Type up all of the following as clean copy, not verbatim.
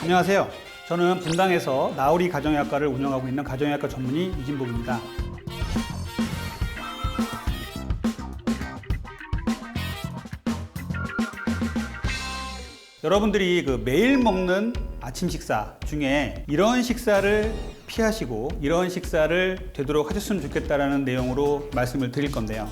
안녕하세요. 저는 분당에서 나우리 가정의학과를 운영하고 있는 가정의학과 전문의 이진복입니다. 여러분들이 매일 먹는 아침 식사 중에 이런 식사를 피하시고 이런 식사를 되도록 하셨으면 좋겠다라는 내용으로 말씀을 드릴 건데요.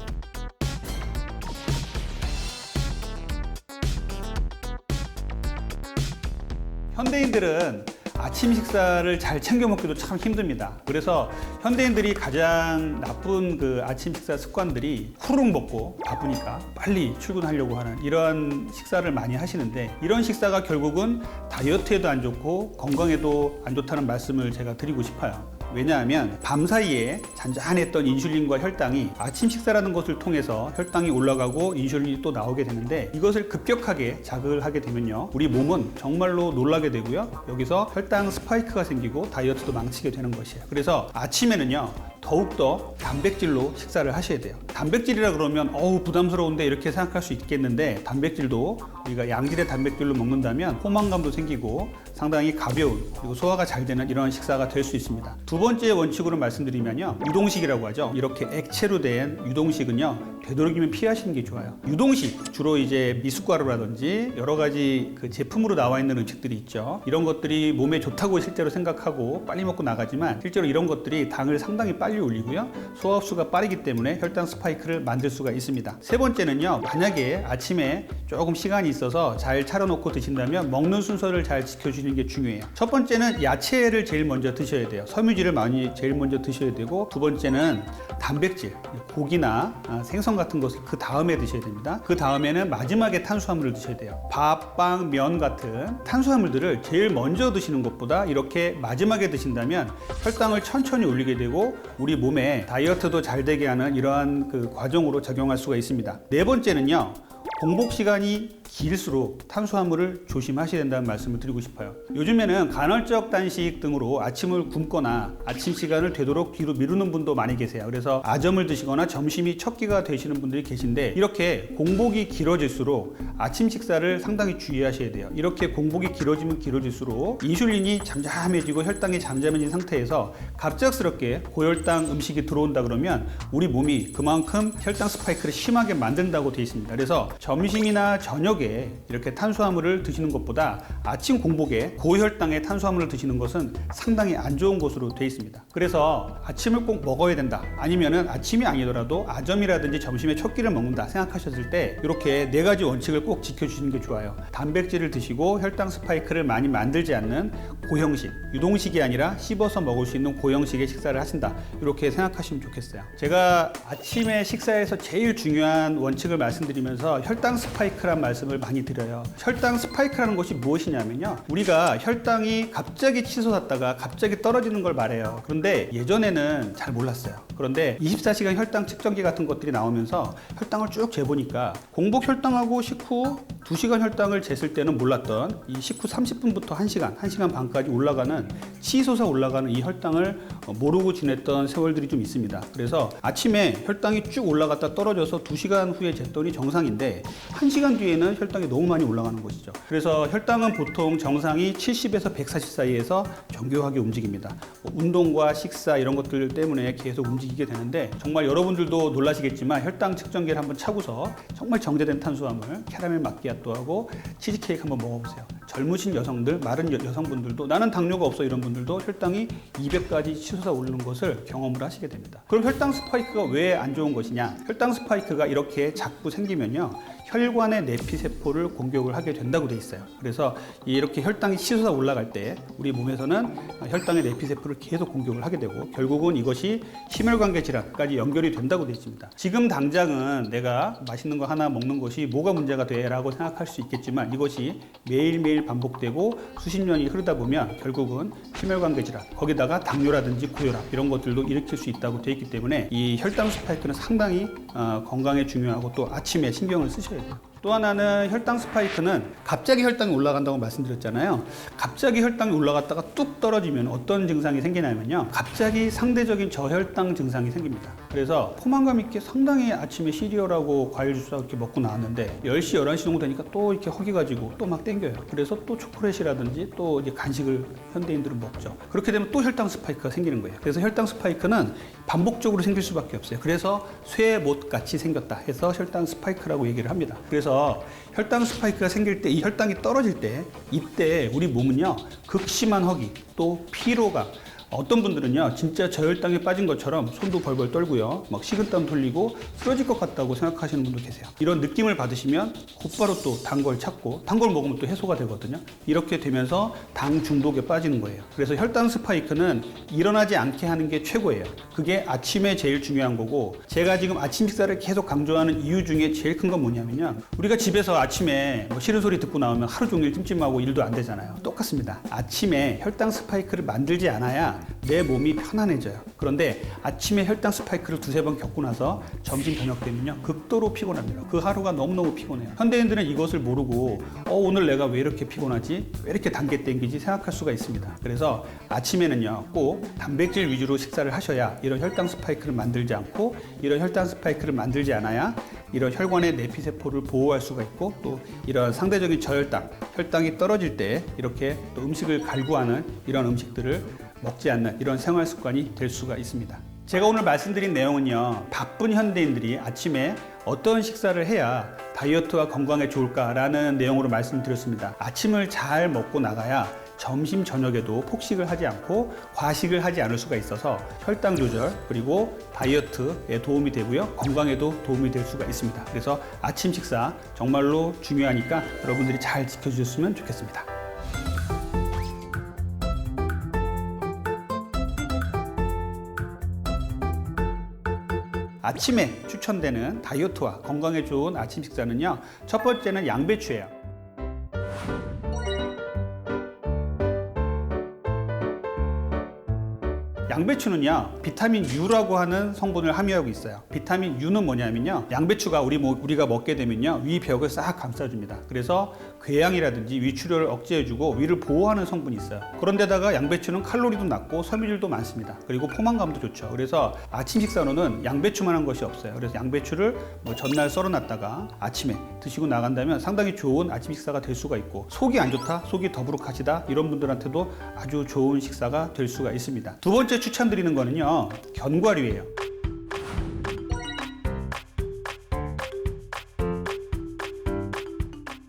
현대인들은 아침 식사를 잘 챙겨 먹기도 참 힘듭니다. 그래서 현대인들이 가장 나쁜 아침 식사 습관들이 후루룩 먹고 바쁘니까 빨리 출근하려고 하는 이런 식사를 많이 하시는데, 이런 식사가 결국은 다이어트에도 안 좋고 건강에도 안 좋다는 말씀을 제가 드리고 싶어요. 왜냐하면 밤사이에 잔잔했던 인슐린과 혈당이 아침 식사라는 것을 통해서 혈당이 올라가고 인슐린이 또 나오게 되는데, 이것을 급격하게 자극을 하게 되면요, 우리 몸은 정말로 놀라게 되고요, 여기서 혈당 스파이크가 생기고 다이어트도 망치게 되는 것이에요. 그래서 아침에는요 더욱더 단백질로 식사를 하셔야 돼요. 단백질이라 그러면 부담스러운데 이렇게 생각할 수 있겠는데, 단백질도 우리가 양질의 단백질로 먹는다면 포만감도 생기고 상당히 가벼운, 그리고 소화가 잘 되는 이런 식사가 될 수 있습니다. 두 번째 원칙으로 말씀드리면요, 유동식이라고 하죠. 이렇게 액체로 된 유동식은요 되도록이면 피하시는 게 좋아요. 유동식, 주로 이제 미숫가루라든지 여러 가지 제품으로 나와 있는 음식들이 있죠. 이런 것들이 몸에 좋다고 실제로 생각하고 빨리 먹고 나가지만, 실제로 이런 것들이 당을 상당히 빨리 올리고요, 소화 흡수가 빠르기 때문에 혈당 스파이크를 만들 수가 있습니다. 세 번째는요, 만약에 아침에 조금 시간이 있어서 잘 차려놓고 드신다면 먹는 순서를 잘 지켜주시는 게 중요해요. 첫 번째는 야채를 제일 먼저 드셔야 돼요. 섬유질을 많이 제일 먼저 드셔야 되고, 두 번째는 단백질, 고기나 생선 같은 것을 그 다음에 드셔야 됩니다. 그 다음에는 마지막에 탄수화물을 드셔야 돼요. 밥, 빵, 면 같은 탄수화물들을 제일 먼저 드시는 것보다 이렇게 마지막에 드신다면 혈당을 천천히 올리게 되고 우리 몸에 다이어트도 잘 되게 하는 이러한 과정으로 작용할 수가 있습니다. 네 번째는요, 공복 시간이 길수록 탄수화물을 조심하셔야 된다는 말씀을 드리고 싶어요. 요즘에는 간헐적 단식 등으로 아침을 굶거나 아침 시간을 되도록 뒤로 미루는 분도 많이 계세요. 그래서 아점을 드시거나 점심이 첫 끼가 되시는 분들이 계신데, 이렇게 공복이 길어질수록 아침 식사를 상당히 주의하셔야 돼요. 이렇게 공복이 길어지면 길어질수록 인슐린이 잠잠해지고 혈당이 잠잠해진 상태에서 갑작스럽게 고혈당 음식이 들어온다 그러면 우리 몸이 그만큼 혈당 스파이크를 심하게 만든다고 되어 있습니다. 그래서 점심이나 저녁에 이렇게 탄수화물을 드시는 것보다 아침 공복에 고혈당의 탄수화물을 드시는 것은 상당히 안 좋은 것으로 되어 있습니다. 그래서 아침을 꼭 먹어야 된다, 아니면은 아침이 아니더라도 아점이라든지 점심에 첫 끼를 먹는다 생각하셨을 때 이렇게 네 가지 원칙을 꼭 지켜주시는 게 좋아요. 단백질을 드시고 혈당 스파이크를 많이 만들지 않는 고형식, 유동식이 아니라 씹어서 먹을 수 있는 고형식의 식사를 하신다, 이렇게 생각하시면 좋겠어요. 제가 아침에 식사에서 제일 중요한 원칙을 말씀드리면서 혈당 스파이크란 말씀을 많이 드려요. 혈당 스파이크라는 것이 무엇이냐면요, 우리가 혈당이 갑자기 치솟았다가 갑자기 떨어지는 걸 말해요. 그런데 예전에는 잘 몰랐어요. 그런데 24시간 혈당 측정기 같은 것들이 나오면서 혈당을 쭉 재보니까 공복 혈당하고 식후 2시간 혈당을 쟀을 때는 몰랐던 이 식후 30분부터 1시간 반까지 올라가는, 치솟아 올라가는 이 혈당을 모르고 지냈던 세월들이 좀 있습니다. 그래서 아침에 혈당이 쭉 올라갔다 떨어져서 2시간 후에 쟀더니 정상인데 1시간 뒤에는 혈당이 너무 많이 올라가는 것이죠. 그래서 혈당은 보통 정상이 70에서 140 사이에서 정교하게 움직입니다. 운동과 식사 이런 것들 때문에 계속 움직이게 되는데, 정말 여러분들도 놀라시겠지만 혈당 측정기를 한번 차고서 정말 정제된 탄수화물, 캐러멜 마끼아또하고 치즈케이크 한번 먹어보세요. 젊으신 여성들, 마른 여성분들도, 나는 당뇨가 없어 이런 분들도 혈당이 200까지 치솟아 오르는 것을 경험을 하시게 됩니다. 그럼 혈당 스파이크가 왜 안 좋은 것이냐? 혈당 스파이크가 이렇게 자꾸 생기면요, 혈관의 내피세포를 공격을 하게 된다고 돼 있어요. 그래서 이렇게 혈당이 치솟아 올라갈 때 우리 몸에서는 혈당의 내피세포를 계속 공격을 하게 되고 결국은 이것이 심혈관계 질환까지 연결이 된다고 돼 있습니다. 지금 당장은 내가 맛있는 거 하나 먹는 것이 뭐가 문제가 돼 라고 생각할 수 있겠지만, 이것이 매일매일 반복되고 수십 년이 흐르다 보면 결국은 심혈관계 질환, 거기다가 당뇨라든지 고혈압 이런 것들도 일으킬 수 있다고 돼 있기 때문에 이 혈당 스파이크는 상당히 건강에 중요하고 또 아침에 신경을 쓰셔야 돼요. 또 하나는 혈당 스파이크는 갑자기 혈당이 올라간다고 말씀드렸잖아요. 갑자기 혈당이 올라갔다가 뚝 떨어지면 어떤 증상이 생기냐면요. 갑자기 상대적인 저혈당 증상이 생깁니다. 그래서 포만감 있게 상당히 아침에 시리얼하고 과일 주스 이렇게 먹고 나왔는데 10시, 11시 정도 되니까 또 이렇게 허기 가지고 또 막 땡겨요. 그래서 또 초콜릿이라든지 또 이제 간식을 현대인들은 먹죠. 그렇게 되면 또 혈당 스파이크가 생기는 거예요. 그래서 혈당 스파이크는 반복적으로 생길 수밖에 없어요. 그래서 쇠못 같이 생겼다 해서 혈당 스파이크라고 얘기를 합니다. 그래서 혈당 스파이크가 생길 때 이 혈당이 떨어질 때 이때 우리 몸은요 극심한 허기 또 피로가 어떤 분들은요 진짜 저혈당에 빠진 것처럼 손도 벌벌 떨고요 막 식은땀 돌리고 쓰러질 것 같다고 생각하시는 분도 계세요. 이런 느낌을 받으시면 곧바로 또 단 걸 찾고 단 걸 먹으면 또 해소가 되거든요. 이렇게 되면서 당 중독에 빠지는 거예요. 그래서 혈당 스파이크는 일어나지 않게 하는 게 최고예요. 그게 아침에 제일 중요한 거고 제가 지금 아침 식사를 계속 강조하는 이유 중에 제일 큰 건 뭐냐면요 우리가 집에서 아침에 뭐 싫은 소리 듣고 나오면 하루 종일 찜찜하고 일도 안 되잖아요. 똑같습니다. 아침에 혈당 스파이크를 만들지 않아야 내 몸이 편안해져요. 그런데 아침에 혈당 스파이크를 두세 번 겪고 나서 점심 저녁 되면요 극도로 피곤합니다. 그 하루가 너무너무 피곤해요. 현대인들은 이것을 모르고 오늘 내가 왜 이렇게 피곤하지? 왜 이렇게 단계 땡기지? 생각할 수가 있습니다. 그래서 아침에는요 꼭 단백질 위주로 식사를 하셔야 이런 혈당 스파이크를 만들지 않고 이런 혈당 스파이크를 만들지 않아야 이런 혈관의 내피세포를 보호할 수가 있고 또 이런 상대적인 저혈당, 혈당이 떨어질 때 이렇게 또 음식을 갈구하는 이런 음식들을 먹지 않는 이런 생활 습관이 될 수가 있습니다. 제가 오늘 말씀드린 내용은요 바쁜 현대인들이 아침에 어떤 식사를 해야 다이어트와 건강에 좋을까라는 내용으로 말씀드렸습니다. 아침을 잘 먹고 나가야 점심 저녁에도 폭식을 하지 않고 과식을 하지 않을 수가 있어서 혈당 조절 그리고 다이어트에 도움이 되고요 건강에도 도움이 될 수가 있습니다. 그래서 아침 식사 정말로 중요하니까 여러분들이 잘 지켜주셨으면 좋겠습니다. 아침에 추천되는 다이어트와 건강에 좋은 아침 식사는요 첫 번째는 양배추예요. 양배추는요 비타민 U라고 하는 성분을 함유하고 있어요. 비타민 U는 뭐냐면요 양배추가 우리가 먹게 되면요 위 벽을 싹 감싸줍니다. 그래서 궤양이라든지 위출혈을 억제해주고 위를 보호하는 성분이 있어요. 그런데다가 양배추는 칼로리도 낮고 섬유질도 많습니다. 그리고 포만감도 좋죠. 그래서 아침 식사로는 양배추만한 것이 없어요. 그래서 양배추를 전날 썰어놨다가 아침에 드시고 나간다면 상당히 좋은 아침 식사가 될 수가 있고 속이 안 좋다, 속이 더부룩하시다 이런 분들한테도 아주 좋은 식사가 될 수가 있습니다. 두 번째 추천드리는 거는요 견과류예요.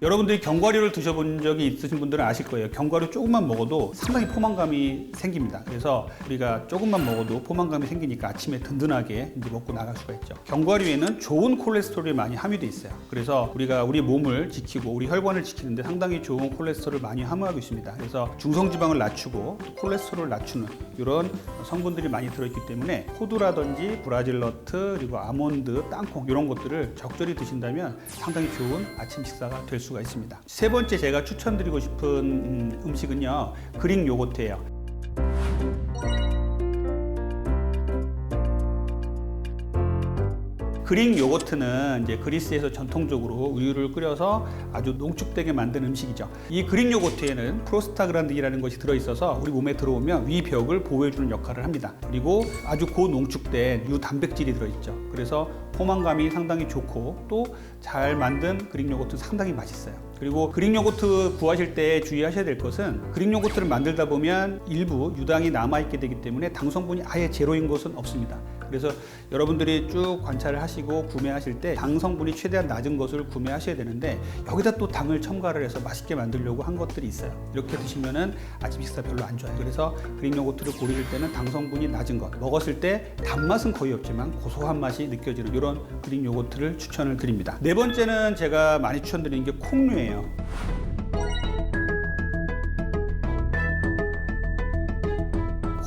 여러분들이 견과류를 드셔본 적이 있으신 분들은 아실 거예요. 견과류 조금만 먹어도 상당히 포만감이 생깁니다. 그래서 우리가 조금만 먹어도 포만감이 생기니까 아침에 든든하게 이제 먹고 나갈 수가 있죠. 견과류에는 좋은 콜레스테롤이 많이 함유되어 있어요. 그래서 우리가 우리 몸을 지키고 우리 혈관을 지키는데 상당히 좋은 콜레스테롤을 많이 함유하고 있습니다. 그래서 중성지방을 낮추고 콜레스테롤을 낮추는 이런 성분들이 많이 들어있기 때문에 호두라든지 브라질너트 그리고 아몬드, 땅콩 이런 것들을 적절히 드신다면 상당히 좋은 아침 식사가 될 수가 있습니다. 세 번째 제가 추천드리고 싶은 음식은요 그릭 요거트예요. 그릭 요거트는 이제 그리스에서 전통적으로 우유를 끓여서 아주 농축되게 만든 음식이죠. 이 그릭 요거트에는 프로스타그란딘이라는 것이 들어있어서 우리 몸에 들어오면 위 벽을 보호해주는 역할을 합니다. 그리고 아주 고농축된 유 단백질이 들어있죠. 그래서 포만감이 상당히 좋고 또 잘 만든 그릭 요거트는 상당히 맛있어요. 그리고 그릭 요거트 구하실 때 주의하셔야 될 것은 그릭 요거트를 만들다 보면 일부 유당이 남아있게 되기 때문에 당 성분이 아예 제로인 것은 없습니다. 그래서 여러분들이 쭉 관찰을 하시고 구매하실 때 당 성분이 최대한 낮은 것을 구매하셔야 되는데 여기다 또 당을 첨가를 해서 맛있게 만들려고 한 것들이 있어요. 이렇게 드시면은 아침 식사 별로 안 좋아요. 그래서 그릭 요거트를 고르실 때는 당 성분이 낮은 것, 먹었을 때 단맛은 거의 없지만 고소한 맛이 느껴지는 이런 그릭 요거트를 추천을 드립니다. 네 번째는 제가 많이 추천드리는 게 콩류예요.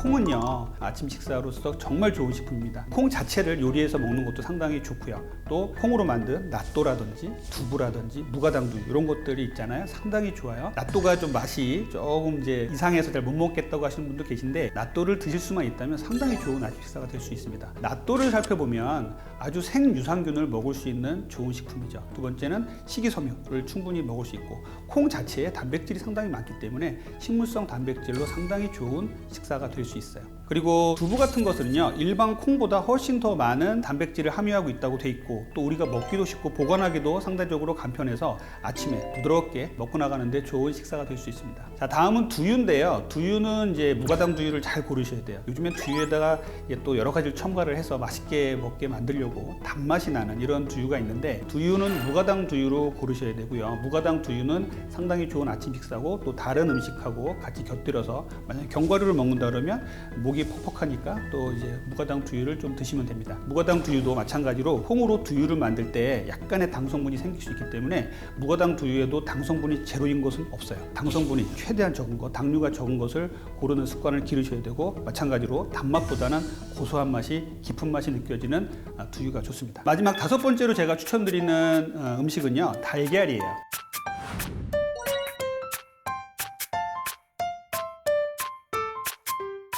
콩은요, 아침 식사로서 정말 좋은 식품입니다. 콩 자체를 요리해서 먹는 것도 상당히 좋고요. 또 콩으로 만든 낫또라든지 두부라든지 무가당두유 이런 것들이 있잖아요. 상당히 좋아요. 낫또가 좀 맛이 조금 이제 이상해서 잘 못 먹겠다고 하시는 분도 계신데, 낫또를 드실 수만 있다면 상당히 좋은 아침 식사가 될 수 있습니다. 낫또를 살펴보면 아주 생유산균을 먹을 수 있는 좋은 식품이죠. 두 번째는 식이섬유를 충분히 먹을 수 있고, 콩 자체에 단백질이 상당히 많기 때문에 식물성 단백질로 상당히 좋은 식사가 될 수 있어요. 그리고 두부 같은 것은요, 일반 콩보다 훨씬 더 많은 단백질을 함유하고 있다고 돼 있고, 또 우리가 먹기도 쉽고 보관하기도 상대적으로 간편해서 아침에 부드럽게 먹고 나가는데 좋은 식사가 될 수 있습니다. 자, 다음은 두유인데요. 두유는 이제 무가당 두유를 잘 고르셔야 돼요. 요즘엔 두유에다가 또 여러 가지를 첨가를 해서 맛있게 먹게 만들려고 단맛이 나는 이런 두유가 있는데, 두유는 무가당 두유로 고르셔야 되고요. 무가당 두유는 상당히 좋은 아침 식사고, 또 다른 음식하고 같이 곁들여서 만약에 견과류를 먹는다 그러면 목이 퍽퍽하니까 또 이제 무가당 두유를 좀 드시면 됩니다. 무가당 두유도 마찬가지로 콩으로 두유를 만들 때 약간의 당 성분이 생길 수 있기 때문에 무가당 두유에도 당 성분이 제로인 것은 없어요. 당 성분이 최대한 적은 것, 당류가 적은 것을 고르는 습관을 기르셔야 되고, 마찬가지로 단맛보다는 고소한 맛이, 깊은 맛이 느껴지는 두유가 좋습니다. 마지막 5번째로 제가 추천드리는 음식은요, 달걀이에요.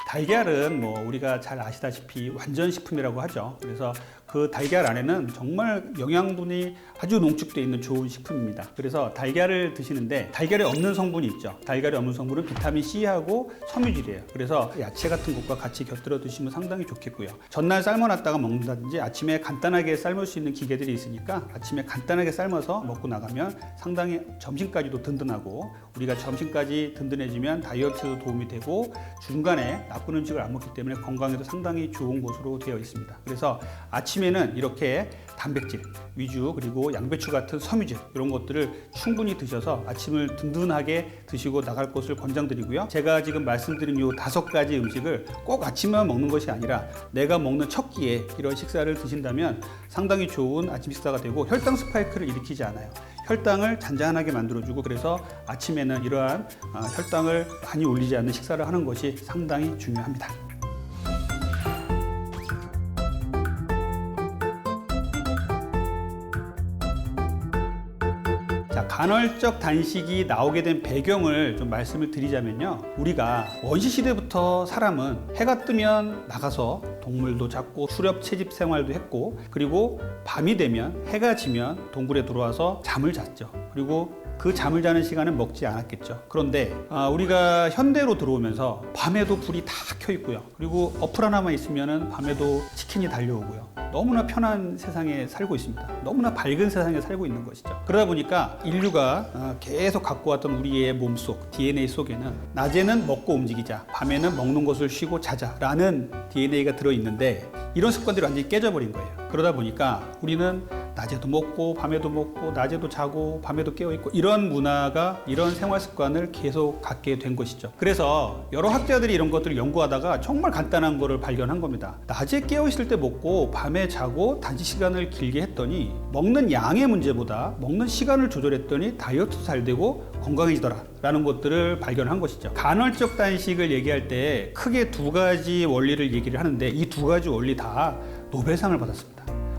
달걀은 뭐 우리가 잘 아시다시피 완전 식품이라고 하죠. 그래서 그 달걀 안에는 정말 영양분이 아주 농축되어 있는 좋은 식품입니다. 그래서 달걀을 드시는데 달걀에 없는 성분이 있죠. 달걀에 없는 성분은 비타민 C하고 섬유질이에요. 그래서 야채 같은 것과 같이 곁들여 드시면 상당히 좋겠고요. 전날 삶아놨다가 먹는다든지 아침에 간단하게 삶을 수 있는 기계들이 있으니까 아침에 간단하게 삶아서 먹고 나가면 상당히 점심까지도 든든하고, 우리가 점심까지 든든해지면 다이어트에도 도움이 되고, 중간에 나쁜 음식을 안 먹기 때문에 건강에도 상당히 좋은 것으로 되어 있습니다. 그래서 아침에는 이렇게 단백질 위주, 그리고 양배추 같은 섬유질 이런 것들을 충분히 드셔서 아침을 든든하게 드시고 나갈 것을 권장드리고요. 제가 지금 말씀드린 이 5가지 음식을 꼭 아침만 먹는 것이 아니라 내가 먹는 첫 끼에 이런 식사를 드신다면 상당히 좋은 아침 식사가 되고, 혈당 스파이크를 일으키지 않아요. 혈당을 잔잔하게 만들어주고, 그래서 아침에는 이러한 혈당을 많이 올리지 않는 식사를 하는 것이 상당히 중요합니다. 자, 간헐적 단식이 나오게 된 배경을 좀 말씀을 드리자면요, 우리가 원시시대부터 사람은 해가 뜨면 나가서 동물도 잡고 수렵 채집 생활도 했고, 그리고 밤이 되면 해가 지면 동굴에 들어와서 잠을 잤죠. 그리고 그 잠을 자는 시간은 먹지 않았겠죠. 그런데 우리가 현대로 들어오면서 밤에도 불이 다 켜 있고요. 그리고 어플 하나만 있으면 밤에도 치킨이 달려오고요. 너무나 편한 세상에 살고 있습니다. 너무나 밝은 세상에 살고 있는 것이죠. 그러다 보니까 인류가 계속 갖고 왔던 우리의 몸속 DNA 속에는 낮에는 먹고 움직이자, 밤에는 먹는 것을 쉬고 자자 라는 DNA가 들어있는데, 이런 습관들이 완전히 깨져버린 거예요. 그러다 보니까 우리는 낮에도 먹고 밤에도 먹고 낮에도 자고 밤에도 깨어있고, 이런 문화가, 이런 생활 습관을 계속 갖게 된 것이죠. 그래서 여러 학자들이 이런 것들을 연구하다가 정말 간단한 거를 발견한 겁니다. 낮에 깨어있을 때 먹고 밤에 자고 단식 시간을 길게 했더니 먹는 양의 문제보다 먹는 시간을 조절했더니 다이어트도 잘 되고 건강해지더라 라는 것들을 발견한 것이죠. 간헐적 단식을 얘기할 때 크게 2가지 원리를 얘기를 하는데, 이 2가지 원리 다 노벨상을 받았습니다.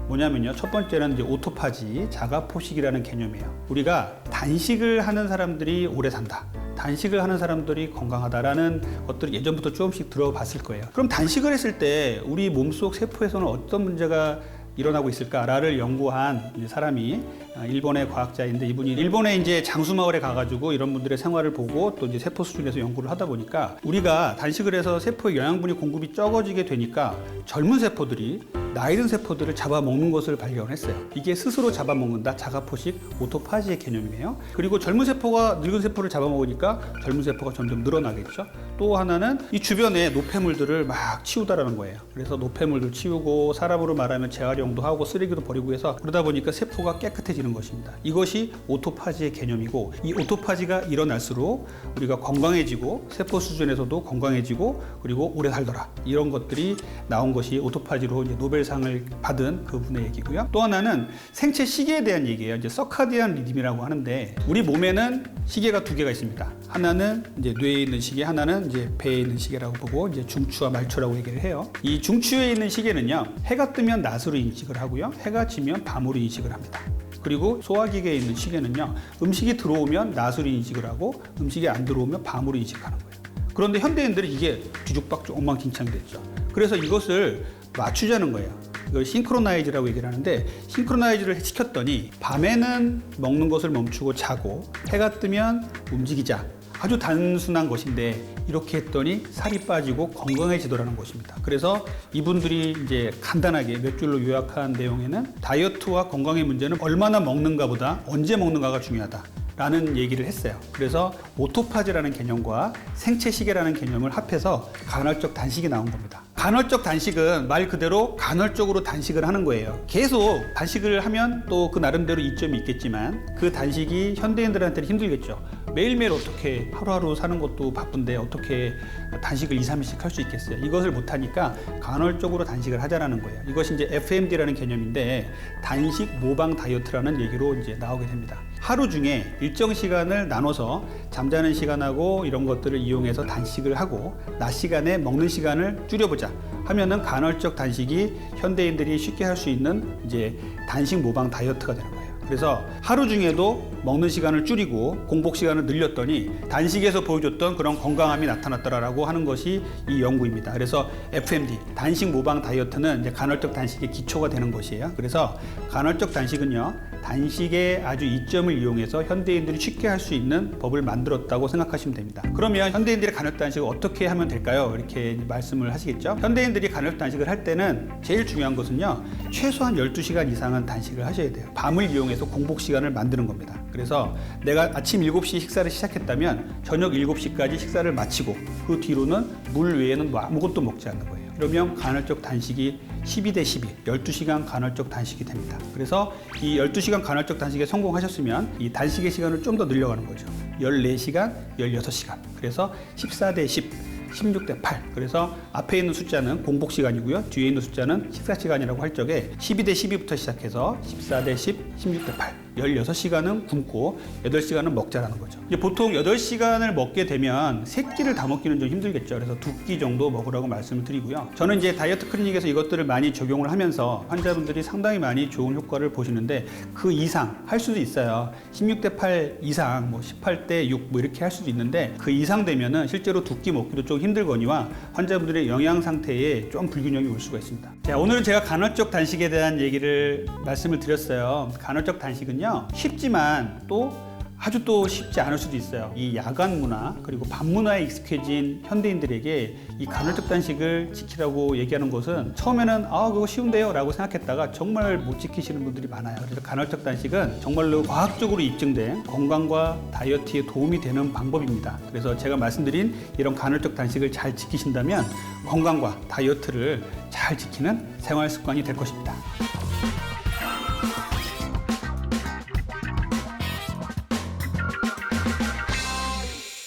뭐냐면요, 첫 번째는 이제 오토파지, 자가포식이라는 개념이에요. 우리가 단식을 하는 사람들이 오래 산다, 단식을 하는 사람들이 건강하다라는 것들을 예전부터 조금씩 들어봤을 거예요. 그럼 단식을 했을 때 우리 몸속 세포에서는 어떤 문제가 일어나고 있을까를 연구한 사람이 일본의 과학자인데, 이분이 일본의 이제 장수마을에 가가지고 이런 분들의 생활을 보고 또 이제 세포 수준에서 연구를 하다 보니까, 우리가 단식을 해서 세포의 영양분이 공급이 적어지게 되니까 젊은 세포들이 나이 든 세포들을 잡아먹는 것을 발견했어요. 이게 스스로 잡아먹는다, 자가포식, 오토파지의 개념이에요. 그리고 젊은 세포가 늙은 세포를 잡아먹으니까 젊은 세포가 점점 늘어나겠죠. 또 하나는 이 주변에 노폐물들을 막 치우다라는 거예요. 그래서 노폐물들 치우고, 사람으로 말하면 재활용도 하고 쓰레기도 버리고 해서, 그러다 보니까 세포가 깨끗해지는 것입니다. 이것이 오토파지의 개념이고, 이 오토파지가 일어날수록 우리가 건강해지고 세포 수준에서도 건강해지고, 그리고 오래 살더라, 이런 것들이 나온 것이 오토파지로 이제 노벨상을 노벨상을 받은 그분의 얘기고요. 또 하나는 생체 시계에 대한 얘기예요. 이제 서카디안 리듬이라고 하는데 우리 몸에는 시계가 두 개가 있습니다. 하나는 이제 뇌에 있는 시계, 하나는 이제 배에 있는 시계라고 보고 이제 중추와 말초라고 얘기를 해요. 이 중추에 있는 시계는요, 해가 뜨면 낮으로 인식을 하고요, 해가 지면 밤으로 인식을 합니다. 그리고 소화기계에 있는 시계는요, 음식이 들어오면 낮으로 인식을 하고 음식이 안 들어오면 밤으로 인식하는 거예요. 그런데 현대인들이 이게 뒤죽박죽 엉망진창이 됐죠. 그래서 이것을 맞추자는 거예요. 이걸 싱크로나이즈라고 얘기를 하는데, 싱크로나이즈를 시켰더니 밤에는 먹는 것을 멈추고 자고 해가 뜨면 움직이자. 아주 단순한 것인데 이렇게 했더니 살이 빠지고 건강해지더라는 것입니다. 그래서 이분들이 이제 간단하게 몇 줄로 요약한 내용에는 다이어트와 건강의 문제는 얼마나 먹는가 보다 언제 먹는가가 중요하다 라는 얘기를 했어요. 그래서 오토파지라는 개념과 생체시계라는 개념을 합해서 간헐적 단식이 나온 겁니다. 간헐적 단식은 말 그대로 간헐적으로 단식을 하는 거예요. 계속 단식을 하면 또 그 나름대로 이점이 있겠지만 그 단식이 현대인들한테는 힘들겠죠. 매일매일 어떻게 하루하루 사는 것도 바쁜데 어떻게 단식을 2, 3일씩 할 수 있겠어요. 이것을 못하니까 간헐적으로 단식을 하자라는 거예요. 이것이 이제 FMD라는 개념인데 단식 모방 다이어트라는 얘기로 이제 나오게 됩니다. 하루 중에 일정 시간을 나눠서 잠자는 시간하고 이런 것들을 이용해서 단식을 하고 낮 시간에 먹는 시간을 줄여보자 하면은 간헐적 단식이 현대인들이 쉽게 할 수 있는 이제 단식 모방 다이어트가 되는 거예요. 그래서 하루 중에도 먹는 시간을 줄이고 공복 시간을 늘렸더니 단식에서 보여줬던 그런 건강함이 나타났더라라고 하는 것이 이 연구입니다. 그래서 FMD, 단식 모방 다이어트는 이제 간헐적 단식의 기초가 되는 것이에요. 그래서 간헐적 단식은요, 단식의 아주 이점을 이용해서 현대인들이 쉽게 할 수 있는 법을 만들었다고 생각하시면 됩니다. 그러면 현대인들이 간헐적 단식을 어떻게 하면 될까요? 이렇게 말씀을 하시겠죠. 현대인들이 간헐적 단식을 할 때는 제일 중요한 것은요, 최소한 12시간 이상은 단식을 하셔야 돼요. 밤을 이용해서 공복 시간을 만드는 겁니다. 그래서 내가 아침 7시 식사를 시작했다면 저녁 7시까지 식사를 마치고 그 뒤로는 물 외에는 뭐 아무것도 먹지 않는 거예요. 그러면 간헐적 단식이 12대 12, 12시간 간헐적 단식이 됩니다. 그래서 이 12시간 간헐적 단식에 성공하셨으면 이 단식의 시간을 좀 더 늘려가는 거죠. 14시간, 16시간. 그래서 14대 10. 16대 8. 그래서 앞에 있는 숫자는 공복 시간이고요. 뒤에 있는 숫자는 식사 시간이라고 할 적에 12대 12부터 시작해서 14대 10, 16대 8. 16시간은 굶고 8시간은 먹자라는 거죠. 이제 보통 8시간을 먹게 되면 3끼를 다 먹기는 좀 힘들겠죠. 그래서 2끼 정도 먹으라고 말씀을 드리고요. 저는 이제 다이어트 클리닉에서 이것들을 많이 적용을 하면서 환자분들이 상당히 많이 좋은 효과를 보시는데 그 이상 할 수도 있어요. 16대 8 이상, 뭐 18대 6 뭐 이렇게 할 수도 있는데 그 이상 되면은 실제로 2끼 먹기도 좀 힘들거니와 환자분들의 영양 상태에 좀 불균형이 올 수가 있습니다. 자, 오늘은 제가 간헐적 단식에 대한 얘기를 말씀을 드렸어요. 간헐적 단식은요, 쉽지만 또 아주 또 쉽지 않을 수도 있어요. 이 야간 문화 그리고 밤 문화에 익숙해진 현대인들에게 이 간헐적 단식을 지키라고 얘기하는 것은 처음에는 그거 쉬운데요 라고 생각했다가 정말 못 지키시는 분들이 많아요. 그래서 간헐적 단식은 정말로 과학적으로 입증된 건강과 다이어트에 도움이 되는 방법입니다. 그래서 제가 말씀드린 이런 간헐적 단식을 잘 지키신다면 건강과 다이어트를 잘 지키는 생활 습관이 될 것입니다.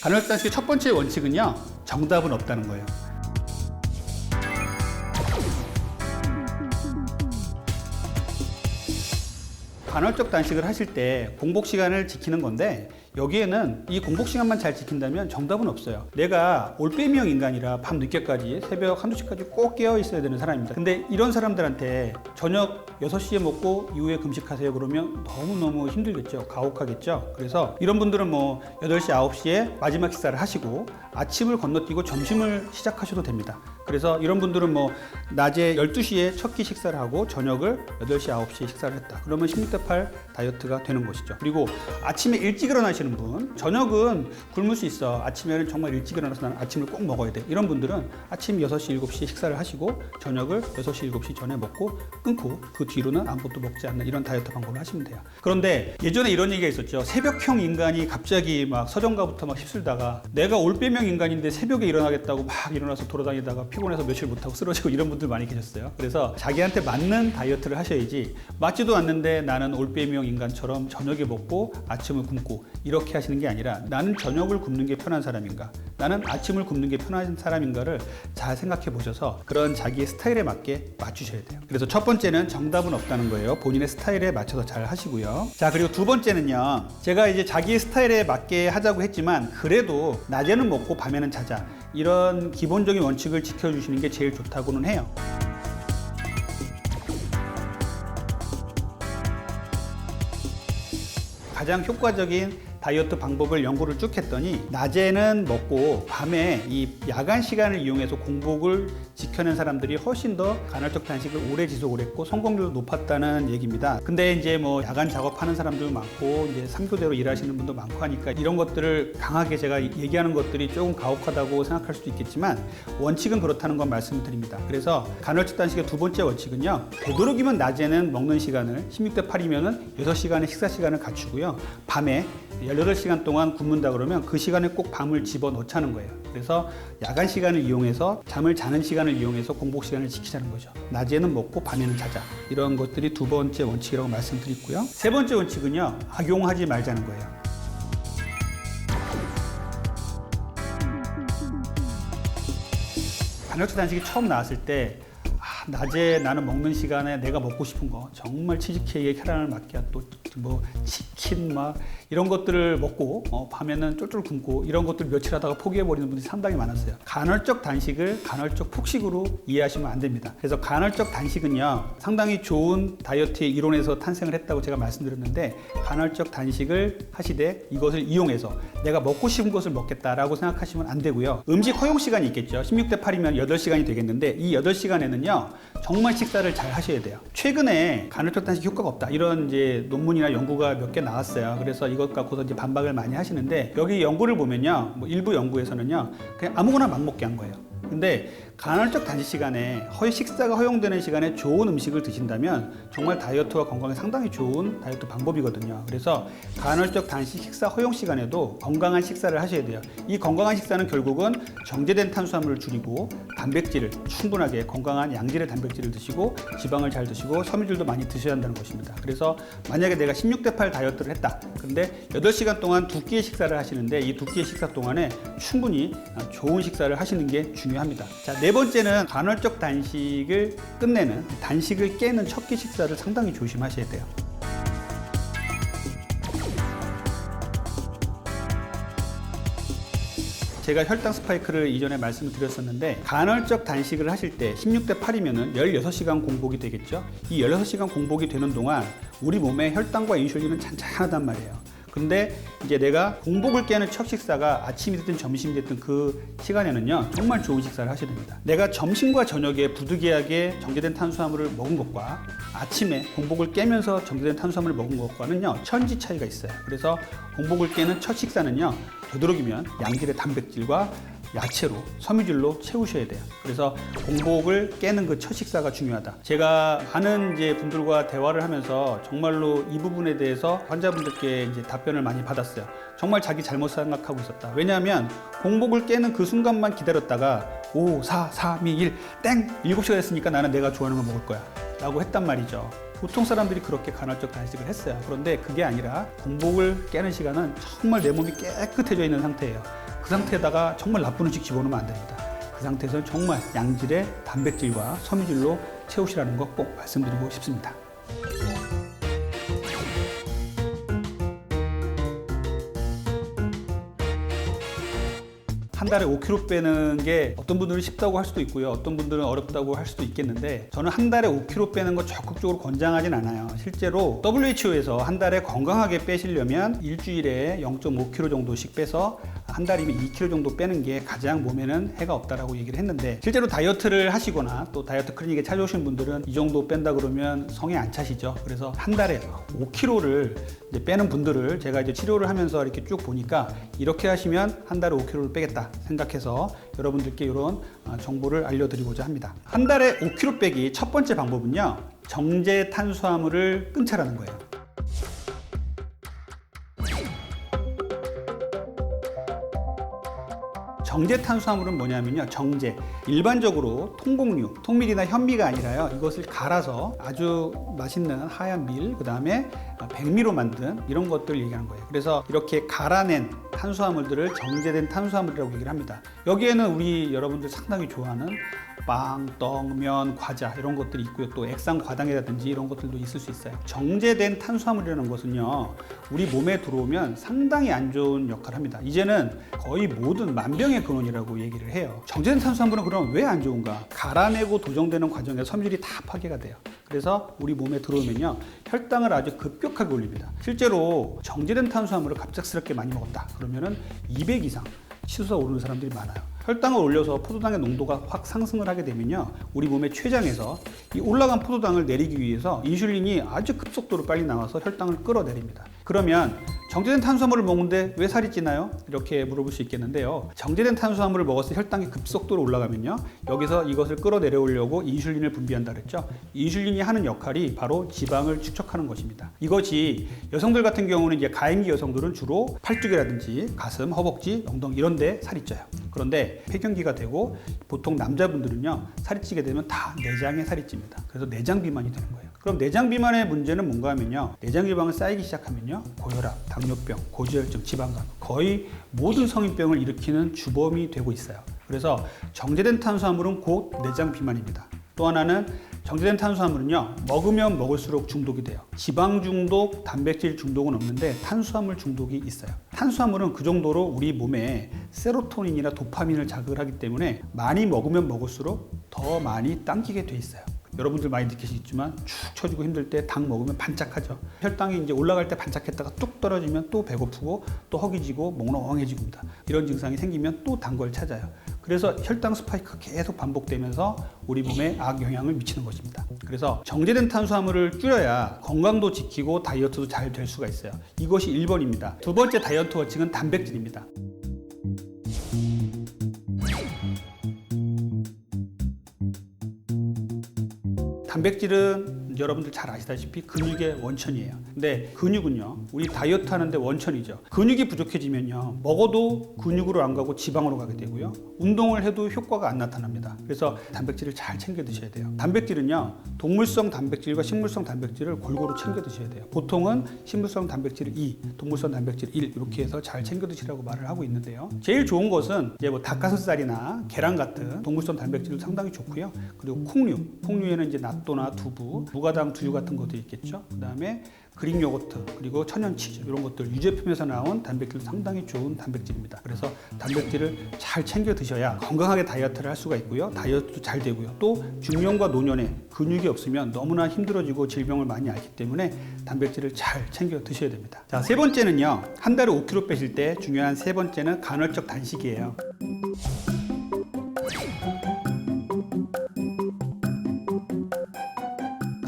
간헐적 단식의 첫 번째 원칙은요, 정답은 없다는 거예요. 간헐적 단식을 하실 때 공복 시간을 지키는 건데 여기에는 이 공복 시간만 잘 지킨다면 정답은 없어요. 내가 올빼미형 인간이라 밤 늦게까지 새벽 1~2시까지 꼭 깨어 있어야 되는 사람입니다. 근데 이런 사람들한테 저녁 6시에 먹고 이후에 금식하세요 그러면 너무너무 힘들겠죠. 가혹하겠죠. 그래서 이런 분들은 뭐 8시, 9시에 마지막 식사를 하시고 아침을 건너뛰고 점심을 시작하셔도 됩니다. 그래서 이런 분들은 뭐 낮에 12시에 첫 끼 식사를 하고 저녁을 8시, 9시에 식사를 했다. 그러면 16대 8 다이어트가 되는 것이죠. 그리고 아침에 일찍 일어나시는 분, 저녁은 굶을 수 있어. 아침에는 정말 일찍 일어나서 나는 아침을 꼭 먹어야 돼. 이런 분들은 아침 6시, 7시에 식사를 하시고 저녁을 6시, 7시 전에 먹고 끊고 그 뒤로는 아무것도 먹지 않는 이런 다이어트 방법을 하시면 돼요. 그런데 예전에 이런 얘기가 있었죠. 새벽형 인간이 갑자기 막 서점가부터 막 휩쓸다가 내가 올빼미형 인간인데 새벽에 일어나겠다고 막 일어나서 돌아다니다가 피곤해서 며칠 못하고 쓰러지고 이런 분들 많이 계셨어요. 그래서 자기한테 맞는 다이어트를 하셔야지 맞지도 않는데 나는 올빼미형 인간처럼 저녁에 먹고 아침을 굶고 이렇게 하시는 게 아니라 나는 저녁을 굶는 게 편한 사람인가, 나는 아침을 굶는 게 편한 사람인가를 잘 생각해 보셔서 그런 자기의 스타일에 맞게 맞추셔야 돼요. 그래서 첫 번째는 정답은 없다는 거예요. 본인의 스타일에 맞춰서 잘 하시고요. 자, 그리고 두 번째는요, 제가 이제 자기의 스타일에 맞게 하자고 했지만 그래도 낮에는 먹고 밤에는 자자, 이런 기본적인 원칙을 지켜주시는 게 제일 좋다고는 해요. 가장 효과적인 다이어트 방법을 연구를 쭉 했더니 낮에는 먹고 밤에 이 야간 시간을 이용해서 공복을 지켜낸 사람들이 훨씬 더 간헐적 단식을 오래 지속을 했고 성공률도 높았다는 얘기입니다. 근데 이제 뭐 야간 작업하는 사람들도 많고 이제 3교대로 일하시는 분도 많고 하니까 이런 것들을 강하게 제가 얘기하는 것들이 조금 가혹하다고 생각할 수도 있겠지만 원칙은 그렇다는 건 말씀드립니다. 그래서 간헐적 단식의 두 번째 원칙은요, 되도록이면 낮에는 먹는 시간을 16대 8이면은 6시간의 식사 시간을 갖추고요. 밤에 18시간 동안 굶는다 그러면 그 시간에 꼭 밤을 집어넣자는 거예요. 그래서 야간 시간을 이용해서 잠을 자는 시간을 이용해서 공복 시간을 지키자는 거죠. 낮에는 먹고 밤에는 자자. 이런 것들이 두 번째 원칙이라고 말씀드리고요. 세 번째 원칙은요, 악용하지 말자는 거예요. 간헐적 단식이 처음 나왔을 때 낮에 나는 먹는 시간에 내가 먹고 싶은 거 정말 치즈케이크에 캐러멜 마키아또 뭐 치킨 막 이런 것들을 먹고 밤에는 쫄쫄 굶고 이런 것들 며칠 하다가 포기해버리는 분들이 상당히 많았어요. 간헐적 단식을 간헐적 폭식으로 이해하시면 안 됩니다. 그래서 간헐적 단식은요, 상당히 좋은 다이어트의 이론에서 탄생을 했다고 제가 말씀드렸는데, 간헐적 단식을 하시되 이것을 이용해서 내가 먹고 싶은 것을 먹겠다라고 생각하시면 안 되고요. 음식 허용 시간이 있겠죠. 16대 8이면 8시간이 되겠는데 이 8시간에는요 정말 식사를 잘 하셔야 돼요. 최근에 간헐적 단식 효과가 없다 이런 이제 논문이나 연구가 몇 개 나왔어요. 그래서 이것 갖고서 이제 반박을 많이 하시는데, 여기 연구를 보면요, 뭐 일부 연구에서는요 그냥 아무거나 막 먹게 한 거예요. 근데 간헐적 단식 시간에 식사가 허용되는 시간에 좋은 음식을 드신다면 정말 다이어트와 건강에 상당히 좋은 다이어트 방법이거든요. 그래서 간헐적 단식 식사 허용 시간에도 건강한 식사를 하셔야 돼요. 이 건강한 식사는 결국은 정제된 탄수화물을 줄이고 단백질을 충분하게 건강한 양질의 단백질을 드시고 지방을 잘 드시고 섬유질도 많이 드셔야 한다는 것입니다. 그래서 만약에 내가 16대 8 다이어트를 했다. 근데 8시간 동안 2끼의 식사를 하시는데 이 2끼의 식사 동안에 충분히 좋은 식사를 하시는 게 중요합니다. 자, 네 번째는 간헐적 단식을 끝내는, 단식을 깨는 첫 끼 식사를 상당히 조심하셔야 돼요. 제가 혈당 스파이크를 이전에 말씀을 드렸었는데, 간헐적 단식을 하실 때 16대 8이면은 16시간 공복이 되겠죠. 이 16시간 공복이 되는 동안 우리 몸에 혈당과 인슐린은 잔잔하단 말이에요. 근데 이제 내가 공복을 깨는 첫 식사가 아침이 됐든 점심이 됐든 그 시간에는요 정말 좋은 식사를 하셔야 됩니다. 내가 점심과 저녁에 부득이하게 정제된 탄수화물을 먹은 것과 아침에 공복을 깨면서 정제된 탄수화물을 먹은 것과는요 천지 차이가 있어요. 그래서 공복을 깨는 첫 식사는요 되도록이면 양질의 단백질과 야채로, 섬유질로 채우셔야 돼요. 그래서 공복을 깨는 그 첫 식사가 중요하다. 제가 많은 이제 분들과 대화를 하면서 정말로 이 부분에 대해서 환자분들께 이제 답변을 많이 받았어요. 정말 자기 잘못 생각하고 있었다. 왜냐하면 공복을 깨는 그 순간만 기다렸다가 5, 4, 3, 2, 1, 땡! 7시가 됐으니까 나는 내가 좋아하는 거 먹을 거야 라고 했단 말이죠. 보통 사람들이 그렇게 간헐적 단식을 했어요. 그런데 그게 아니라 공복을 깨는 시간은 정말 내 몸이 깨끗해져 있는 상태예요. 그 상태에다가 정말 나쁜 음식 집어넣으면 안 됩니다. 그 상태에서는 정말 양질의 단백질과 섬유질로 채우시라는 거 꼭 말씀드리고 싶습니다. 한 달에 5kg 빼는 게 어떤 분들은 쉽다고 할 수도 있고요. 어떤 분들은 어렵다고 할 수도 있겠는데, 저는 한 달에 5kg 빼는 거 적극적으로 권장하진 않아요. 실제로 WHO에서 한 달에 건강하게 빼시려면 일주일에 0.5kg 정도씩 빼서 한 달이면 2kg 정도 빼는 게 가장 몸에는 해가 없다라고 얘기를 했는데, 실제로 다이어트를 하시거나 또 다이어트 클리닉에 찾아오신 분들은 이 정도 뺀다 그러면 성에 안 차시죠. 그래서 한 달에 5kg를 이제 빼는 분들을 제가 이제 치료를 하면서 이렇게 쭉 보니까 이렇게 하시면 한 달에 5kg를 빼겠다 생각해서 여러분들께 이런 정보를 알려드리고자 합니다. 한 달에 5kg 빼기 첫 번째 방법은요, 정제 탄수화물을 끊자라는 거예요. 정제 탄수화물은 뭐냐면요, 정제. 일반적으로 통곡류, 통밀이나 현미가 아니라요, 이것을 갈아서 아주 맛있는 하얀 밀, 그 다음에 백미로 만든 이런 것들을 얘기하는 거예요. 그래서 이렇게 갈아낸 탄수화물들을 정제된 탄수화물이라고 얘기를 합니다. 여기에는 우리 여러분들 상당히 좋아하는 빵, 떡, 면, 과자 이런 것들이 있고요. 또 액상과당이라든지 이런 것들도 있을 수 있어요. 정제된 탄수화물이라는 것은요, 우리 몸에 들어오면 상당히 안 좋은 역할을 합니다. 이제는 거의 모든 만병의 근원이라고 얘기를 해요. 정제된 탄수화물은 그럼 왜 안 좋은가? 갈아내고 도정되는 과정에서 섬유질이 다 파괴가 돼요. 그래서 우리 몸에 들어오면요, 혈당을 아주 급격하게 올립니다. 실제로 정제된 탄수화물을 갑작스럽게 많이 먹었다 그러면은 200 이상 치수가 오르는 사람들이 많아요. 혈당을 올려서 포도당의 농도가 확 상승을 하게 되면요, 우리 몸의 췌장에서 이 올라간 포도당을 내리기 위해서 인슐린이 아주 급속도로 빨리 나와서 혈당을 끌어내립니다. 그러면 정제된 탄수화물을 먹는데 왜 살이 찌나요? 이렇게 물어볼 수 있겠는데요, 정제된 탄수화물을 먹었을 때 혈당이 급속도로 올라가면요, 여기서 이것을 끌어내려오려고 인슐린을 분비한다 그랬죠. 인슐린이 하는 역할이 바로 지방을 축적하는 것입니다. 이것이 여성들 같은 경우는 이제 가임기 여성들은 주로 팔뚝이라든지 가슴, 허벅지, 엉덩이 이런 데 살이 쪄요. 그런데 폐경기가 되고 보통 남자분들은요, 살이 찌게 되면 다 내장에 살이 찝니다. 그래서 내장 비만이 되는 거예요. 그럼 내장 비만의 문제는 뭔가 하면요, 내장 지방이 쌓이기 시작하면요, 고혈압, 당뇨병, 고지혈증, 지방간, 거의 모든 성인병을 일으키는 주범이 되고 있어요. 그래서 정제된 탄수화물은 곧 내장 비만입니다. 또 하나는 정제된 탄수화물은요, 먹으면 먹을수록 중독이 돼요. 지방 중독, 단백질 중독은 없는데 탄수화물 중독이 있어요. 탄수화물은 그 정도로 우리 몸에 세로토닌이나 도파민을 자극을 하기 때문에 많이 먹으면 먹을수록 더 많이 당기게 돼 있어요. 여러분들 많이 느끼시겠지만 축 처지고 힘들 때 닭 먹으면 반짝하죠. 혈당이 이제 올라갈 때 반짝했다가 뚝 떨어지면 또 배고프고 또 허기지고 몽롱해지고 입니다. 이런 증상이 생기면 또 단 걸 찾아요. 그래서 혈당 스파이크가 계속 반복되면서 우리 몸에 악영향을 미치는 것입니다. 그래서 정제된 탄수화물을 줄여야 건강도 지키고 다이어트도 잘 될 수가 있어요. 이것이 1번입니다. 두 번째 다이어트 원칙은 단백질입니다. 단백질은 여러분들 잘 아시다시피 근육의 원천이에요. 근데 근육은요, 우리 다이어트 하는데 원천이죠. 근육이 부족해지면요, 먹어도 근육으로 안 가고 지방으로 가게 되고요, 운동을 해도 효과가 안 나타납니다. 그래서 단백질을 잘 챙겨 드셔야 돼요. 단백질은요, 동물성 단백질과 식물성 단백질을 골고루 챙겨 드셔야 돼요. 보통은 식물성 단백질 2, 동물성 단백질 1 이렇게 해서 잘 챙겨 드시라고 말을 하고 있는데요, 제일 좋은 것은 이제 뭐 닭가슴살이나 계란 같은 동물성 단백질도 상당히 좋고요. 그리고 콩류에는 이제 낫또나 두부, 무가당 두유 같은 것도 있겠죠. 그 다음에 그릭 요거트, 그리고 천연 치즈 이런 것들, 유제품에서 나온 단백질 상당히 좋은 단백질입니다. 그래서 단백질을 잘 챙겨 드셔야 건강하게 다이어트를 할 수가 있고요, 다이어트도 잘 되고요, 또 중년과 노년에 근육이 없으면 너무나 힘들어지고 질병을 많이 앓기 때문에 단백질을 잘 챙겨 드셔야 됩니다. 자, 세 번째는요, 한 달에 5kg 빼실 때 중요한 세 번째는 간헐적 단식이에요.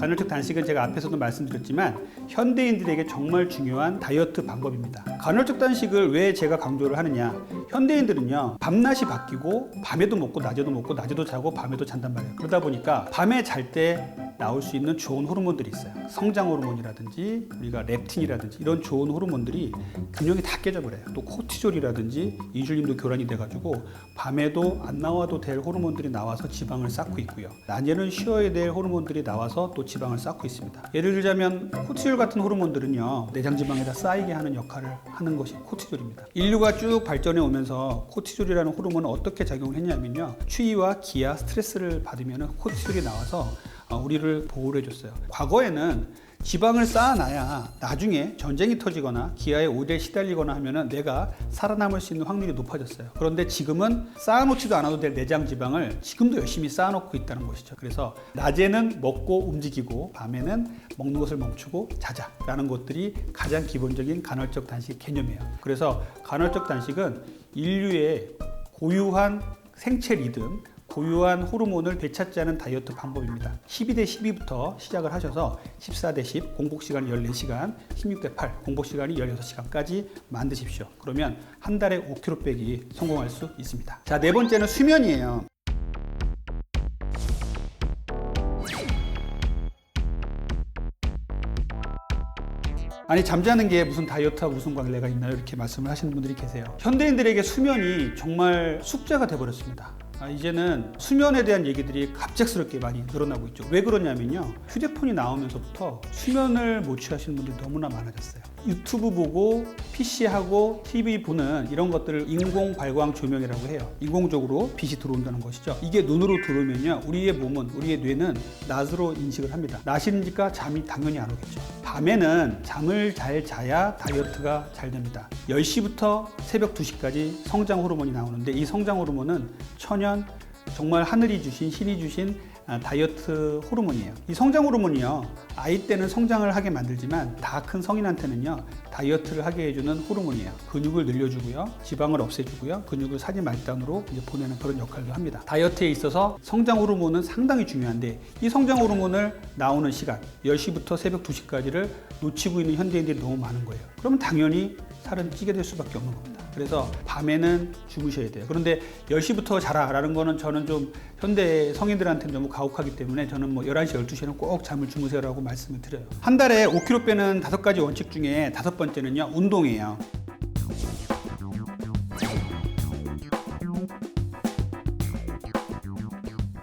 간헐적 단식은 제가 앞에서도 말씀드렸지만 현대인들에게 정말 중요한 다이어트 방법입니다. 간헐적 단식을 왜 제가 강조를 하느냐, 현대인들은요, 밤낮이 바뀌고 밤에도 먹고 낮에도 먹고 낮에도 자고 밤에도 잔단 말이에요. 그러다 보니까 밤에 잘 때 나올 수 있는 좋은 호르몬들이 있어요. 성장 호르몬이라든지 우리가 렙틴이라든지 이런 좋은 호르몬들이 균형이 다 깨져버려요. 또 코티졸이라든지 인슐린도 교란이 돼가지고 밤에도 안 나와도 될 호르몬들이 나와서 지방을 쌓고 있고요, 낮에는 쉬어야 될 호르몬들이 나와서 또 지방을 쌓고 있습니다. 예를 들자면 코티졸 같은 호르몬들은요, 내장 지방에다 쌓이게 하는 역할을 하는 것이 코티졸입니다. 인류가 쭉 발전해 오면서 코티졸이라는 호르몬은 어떻게 작용을 했냐면요, 추위와 기아, 스트레스를 받으면 코티졸이 나와서 우리를 보호를 해줬어요. 과거에는 지방을 쌓아놔야 나중에 전쟁이 터지거나 기아에 오래 시달리거나 하면은 내가 살아남을 수 있는 확률이 높아졌어요. 그런데 지금은 쌓아놓지도 않아도 될 내장 지방을 지금도 열심히 쌓아놓고 있다는 것이죠. 그래서 낮에는 먹고 움직이고 밤에는 먹는 것을 멈추고 자자라는 것들이 가장 기본적인 간헐적 단식 개념이에요. 그래서 간헐적 단식은 인류의 고유한 생체 리듬, 고유한 호르몬을 되찾지 않은 다이어트 방법입니다. 12대12부터 시작을 하셔서 14대10, 공복시간이 14시간, 16대8, 공복시간이 16시간까지 만드십시오. 그러면 한 달에 5kg 빼기 성공할 수 있습니다. 자, 네 번째는 수면이에요. 아니 잠자는 게 무슨 다이어트와 무슨 관계가 있나요? 이렇게 말씀을 하시는 분들이 계세요. 현대인들에게 수면이 정말 숙제가 돼버렸습니다. 이제는 수면에 대한 얘기들이 갑작스럽게 많이 늘어나고 있죠. 왜 그러냐면요, 휴대폰이 나오면서부터 수면을 못 취하시는 분들이 너무나 많아졌어요. 유튜브 보고 PC하고 TV 보는 이런 것들을 인공 발광 조명이라고 해요. 인공적으로 빛이 들어온다는 것이죠. 이게 눈으로 들어오면요, 우리의 몸은, 우리의 뇌는 낮으로 인식을 합니다. 낮이니까 잠이 당연히 안 오겠죠. 밤에는 잠을 잘 자야 다이어트가 잘 됩니다. 10시부터 새벽 2시까지 성장 호르몬이 나오는데, 이 성장 호르몬은 천연, 정말 하늘이 주신, 신이 주신 다이어트 호르몬이에요. 이 성장 호르몬이요, 아이 때는 성장을 하게 만들지만 다 큰 성인한테는요, 다이어트를 하게 해주는 호르몬이에요. 근육을 늘려주고요, 지방을 없애주고요, 근육을 사지 말단으로 이제 보내는 그런 역할도 합니다. 다이어트에 있어서 성장 호르몬은 상당히 중요한데, 이 성장 호르몬을 나오는 시간 10시부터 새벽 2시까지를 놓치고 있는 현대인들이 너무 많은 거예요. 그러면 당연히 살은 찌게 될 수밖에 없는 겁니다. 그래서 밤에는 주무셔야 돼요. 그런데 10시부터 자라 라는 거는 저는 좀 현대 성인들한테는 너무 가혹하기 때문에, 저는 뭐 11시, 12시에는 꼭 잠을 주무세요 라고 말씀을 드려요. 한 달에 5kg 빼는 5가지 원칙 중에 5번째는요, 운동이에요.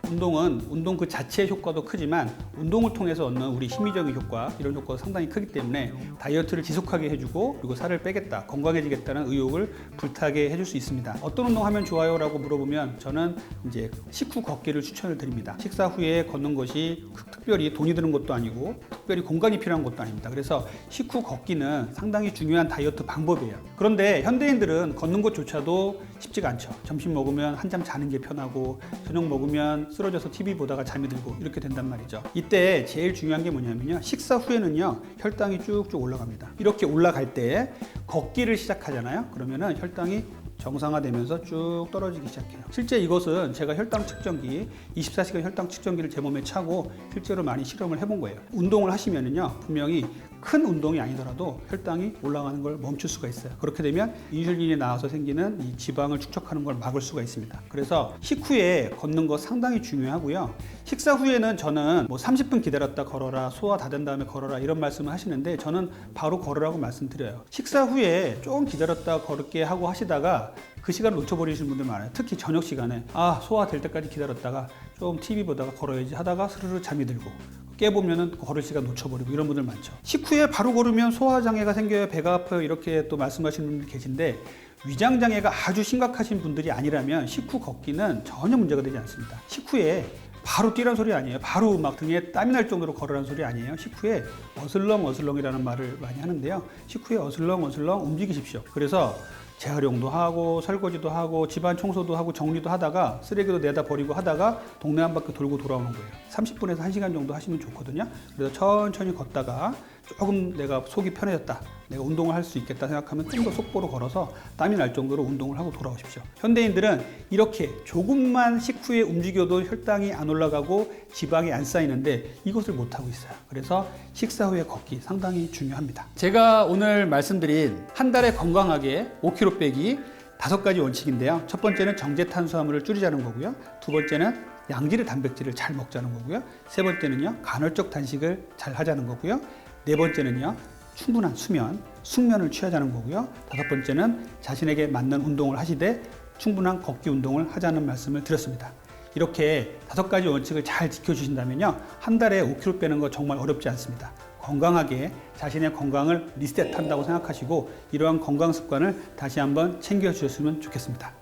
운동은 운동 그 자체의 효과도 크지만, 운동을 통해서 얻는 우리 심리적인 효과, 이런 효과가 상당히 크기 때문에 다이어트를 지속하게 해주고, 그리고 살을 빼겠다, 건강해지겠다는 의욕을 불타게 해줄 수 있습니다. 어떤 운동 하면 좋아요? 라고 물어보면 저는 이제 식후 걷기를 추천을 드립니다. 식사 후에 걷는 것이 특별히 돈이 드는 것도 아니고 특별히 공간이 필요한 것도 아닙니다. 그래서 식후 걷기는 상당히 중요한 다이어트 방법이에요. 그런데 현대인들은 걷는 것조차도 쉽지가 않죠. 점심 먹으면 한잠 자는 게 편하고, 저녁 먹으면 쓰러져서 TV 보다가 잠이 들고 이렇게 된단 말이죠. 이때 제일 중요한 게 뭐냐면요, 식사 후에는요, 혈당이 쭉쭉 올라갑니다. 이렇게 올라갈 때 걷기를 시작하잖아요. 그러면은 혈당이 정상화되면서 쭉 떨어지기 시작해요. 실제 이것은 제가 혈당 측정기, 24시간 혈당 측정기를 제 몸에 차고 실제로 많이 실험을 해본 거예요. 운동을 하시면은요, 분명히 큰 운동이 아니더라도 혈당이 올라가는 걸 멈출 수가 있어요. 그렇게 되면 인슐린이 나와서 생기는 이 지방을 축적하는 걸 막을 수가 있습니다. 그래서 식후에 걷는 거 상당히 중요하고요. 식사 후에는 저는 뭐 30분 기다렸다 걸어라, 소화 다 된 다음에 걸어라, 이런 말씀을 하시는데, 저는 바로 걸으라고 말씀드려요. 식사 후에 조금 기다렸다 걸을게 하고 하시다가 그 시간을 놓쳐버리시는 분들 많아요. 특히 저녁 시간에 소화될 때까지 기다렸다가 좀 TV 보다가 걸어야지 하다가 스르르 잠이 들고, 깨보면은 걸을 시간 놓쳐버리고, 이런 분들 많죠. 식후에 바로 걸으면 소화장애가 생겨요, 배가 아파요, 이렇게 또 말씀하시는 분들 계신데, 위장장애가 아주 심각하신 분들이 아니라면 식후 걷기는 전혀 문제가 되지 않습니다. 식후에 바로 뛰란 소리 아니에요. 바로 막 등에 땀이 날 정도로 걸으라는 소리 아니에요. 식후에 어슬렁어슬렁이라는 말을 많이 하는데요, 식후에 어슬렁어슬렁 움직이십시오. 그래서 재활용도 하고 설거지도 하고 집안 청소도 하고 정리도 하다가 쓰레기도 내다 버리고 하다가 동네 한 바퀴 돌고 돌아오는 거예요. 30분에서 1시간 정도 하시면 좋거든요. 그래서 천천히 걷다가 조금 내가 속이 편해졌다, 내가 운동을 할 수 있겠다 생각하면 좀 더 속보로 걸어서 땀이 날 정도로 운동을 하고 돌아오십시오. 현대인들은 이렇게 조금만 식후에 움직여도 혈당이 안 올라가고 지방이 안 쌓이는데 이것을 못하고 있어요. 그래서 식사 후에 걷기 상당히 중요합니다. 제가 오늘 말씀드린 한 달에 건강하게 5kg 빼기 5가지 원칙인데요. 첫 번째는 정제 탄수화물을 줄이자는 거고요. 두 번째는 양질의 단백질을 잘 먹자는 거고요. 세 번째는요, 간헐적 단식을 잘 하자는 거고요. 네 번째는요, 충분한 수면, 숙면을 취하자는 거고요. 다섯 번째는 자신에게 맞는 운동을 하시되 충분한 걷기 운동을 하자는 말씀을 드렸습니다. 이렇게 5가지 원칙을 잘 지켜주신다면요, 한 달에 5kg 빼는 거 정말 어렵지 않습니다. 건강하게 자신의 건강을 리셋한다고 생각하시고 이러한 건강 습관을 다시 한번 챙겨주셨으면 좋겠습니다.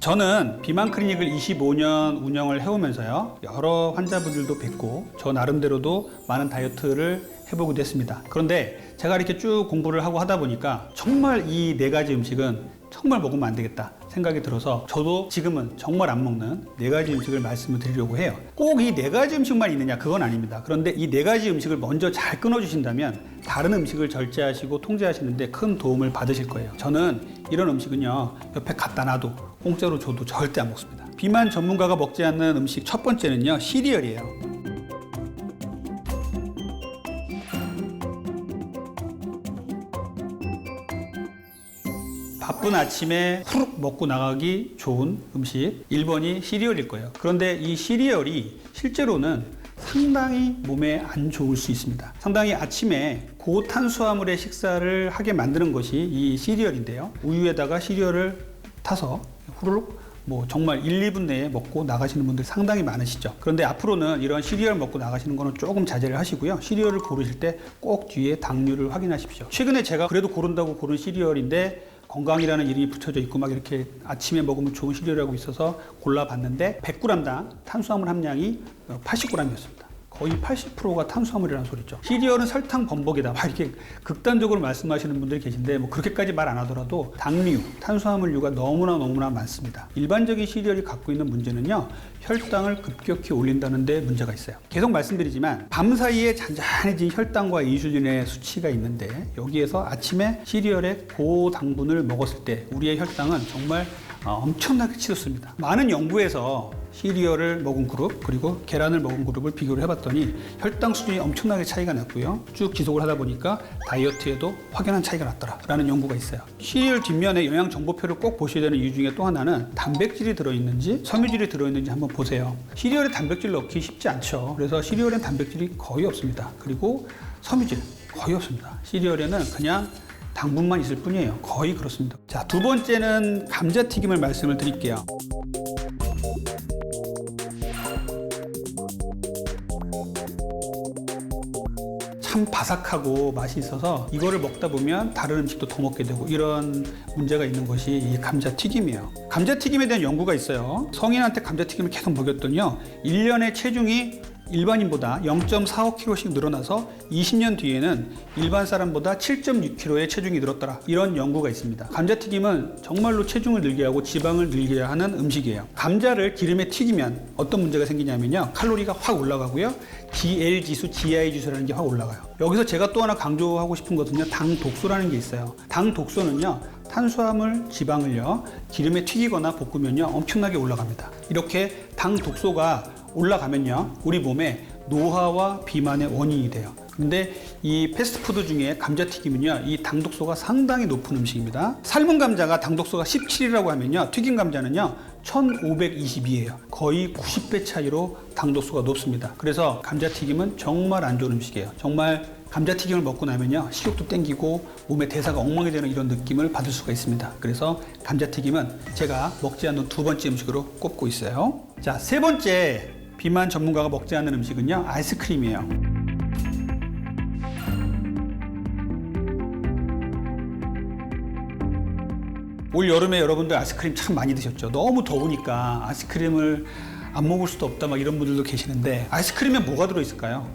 저는 비만 클리닉을 25년 운영을 해오면서요, 여러 환자분들도 뵙고 저 나름대로도 많은 다이어트를 해보기도 했습니다. 그런데 제가 이렇게 쭉 공부를 하고 하다 보니까 정말 이 4가지 음식은 정말 먹으면 안 되겠다 생각이 들어서, 저도 지금은 정말 안 먹는 4가지 음식을 말씀을 드리려고 해요. 꼭 이 4가지 음식만 있느냐, 그건 아닙니다. 그런데 이 4가지 음식을 먼저 잘 끊어주신다면 다른 음식을 절제하시고 통제하시는데 큰 도움을 받으실 거예요. 저는 이런 음식은요, 옆에 갖다 놔도 공짜로 줘도 절대 안 먹습니다. 비만 전문가가 먹지 않는 음식 첫 번째는요, 시리얼이에요. 바쁜 아침에 후룩 먹고 나가기 좋은 음식 1번이 시리얼일 거예요. 그런데 이 시리얼이 실제로는 상당히 몸에 안 좋을 수 있습니다. 상당히 아침에 고탄수화물의 식사를 하게 만드는 것이 이 시리얼인데요. 우유에다가 시리얼을 타서 후루룩 정말 1, 2분 내에 먹고 나가시는 분들 상당히 많으시죠. 그런데 앞으로는 이런 시리얼 먹고 나가시는 거는 조금 자제를 하시고요. 시리얼을 고르실 때 꼭 뒤에 당류를 확인하십시오. 최근에 제가 그래도 고른다고 고른 시리얼인데 건강이라는 이름이 붙여져 있고 막 이렇게 아침에 먹으면 좋은 시리얼이라고 있어서 골라봤는데 100g당 탄수화물 함량이 80g이었습니다. 거의 80%가 탄수화물이라는 소리죠. 시리얼은 설탕 범벅이다. 막 이렇게 극단적으로 말씀하시는 분들이 계신데 그렇게까지 말 안 하더라도 당류, 탄수화물류가 너무나 많습니다. 일반적인 시리얼이 갖고 있는 문제는요. 혈당을 급격히 올린다는 데 문제가 있어요. 계속 말씀드리지만 밤 사이에 잔잔해진 혈당과 인슐린의 수치가 있는데 여기에서 아침에 시리얼에 고당분을 먹었을 때 우리의 혈당은 정말 엄청나게 치솟습니다. 많은 연구에서 시리얼을 먹은 그룹 그리고 계란을 먹은 그룹을 비교를 해봤더니 혈당 수준이 엄청나게 차이가 났고요. 쭉 지속을 하다 보니까 다이어트에도 확연한 차이가 났더라라는 연구가 있어요. 시리얼 뒷면에 영양 정보표를 꼭 보셔야 되는 이유 중에 또 하나는 단백질이 들어있는지 섬유질이 들어있는지 한번 보세요. 시리얼에 단백질 넣기 쉽지 않죠. 그래서 시리얼엔 단백질이 거의 없습니다. 그리고 섬유질 거의 없습니다. 시리얼에는 그냥 당분만 있을 뿐이에요. 거의 그렇습니다. 자, 두 번째는 감자튀김을 말씀을 드릴게요. 참 바삭하고 맛이 있어서 이거를 먹다 보면 다른 음식도 더 먹게 되고 이런 문제가 있는 것이 이 감자튀김이에요. 감자튀김에 대한 연구가 있어요. 성인한테 감자튀김을 계속 먹였더니요. 1년의 체중이 일반인보다 0.45kg씩 늘어나서 20년 뒤에는 일반 사람보다 7.6kg의 체중이 늘었더라. 이런 연구가 있습니다. 감자튀김은 정말로 체중을 늘게 하고 지방을 늘게 하는 음식이에요. 감자를 기름에 튀기면 어떤 문제가 생기냐면요. 칼로리가 확 올라가고요. DL 지수, GI 지수라는 게 확 올라가요. 여기서 제가 또 하나 강조하고 싶은 것은요. 당 독소라는 게 있어요. 당 독소는요. 탄수화물, 지방을요. 기름에 튀기거나 볶으면요. 엄청나게 올라갑니다. 이렇게 당 독소가 올라가면요. 우리 몸에 노화와 비만의 원인이 돼요. 근데 이 패스트푸드 중에 감자튀김은요. 이 당독소가 상당히 높은 음식입니다. 삶은 감자가 당독소가 17이라고 하면요. 튀긴 감자는요. 1522예요. 거의 90배 차이로 당독소가 높습니다. 그래서 감자튀김은 정말 안 좋은 음식이에요. 정말 감자튀김을 먹고 나면요. 식욕도 땡기고 몸의 대사가 엉망이 되는 이런 느낌을 받을 수가 있습니다. 그래서 감자튀김은 제가 먹지 않는 두 번째 음식으로 꼽고 있어요. 자, 세 번째 비만 전문가가 먹지 않는 음식은요. 아이스크림이에요. 올 여름에 여러분들 아이스크림 참 많이 드셨죠. 너무 더우니까 아이스크림을 안 먹을 수도 없다 막 이런 분들도 계시는데 아이스크림에 뭐가 들어있을까요?